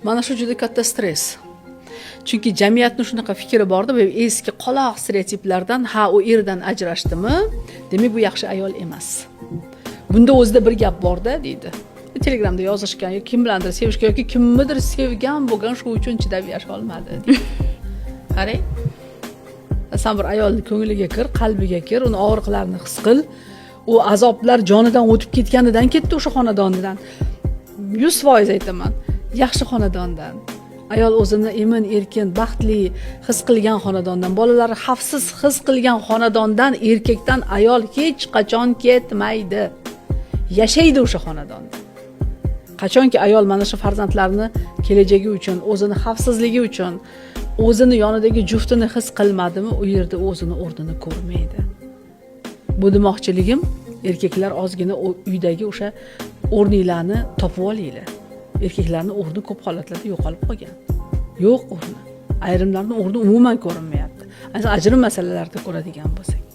Mana shu juda katta stress. Chunki jamiyatning shunaqa fikri borda, bu eski qoloq stereotiplardan, ha u erdan ajrashdimi, demak bu yaxshi ayol emas. Bunda o'zida bir gap borda deydi. Telegramda yozishgan yoki kim bilandir sevishgan yoki kimnidir sevgan bo'lgan shu uchun chidab yasha olmadi. Qarang. Sen bir ayolning ko'ngliga kir, qalbiga kir, uni og'riqlarini his qil. U azoblar jonidan o'tib ketganidan ketdi o'sha xonadondan. 100% aytaman. Yaxshi xonadondan. Ayol o'zini emin, erkin, baxtli his qilgan xonadondan, bolalari xavfsiz his qilgan xonadondan erkakdan ayol hech qachon ketmaydi. Yashaydi o'sha xonadonda. Qachonki ayol mana shu farzandlarini kelajagi uchun, o'zini xavfsizligi uchun, o'zini yonidagi juftini his qilmadimi, u yerda o'zini o'rnini ko'rmaydi. Bu demoqchiligim, erkaklar ozgina uydagi o'sha o'rninglarni topib olinglar. Erkaklarning o'rni ko'p holatlarda yo'qolib qolgan. Yo'q o'rni. Ayrimlarning o'rni umuman ko'rinmayapti. Ayniqsa ajrim masalalarida ko'radigan bo'lsak.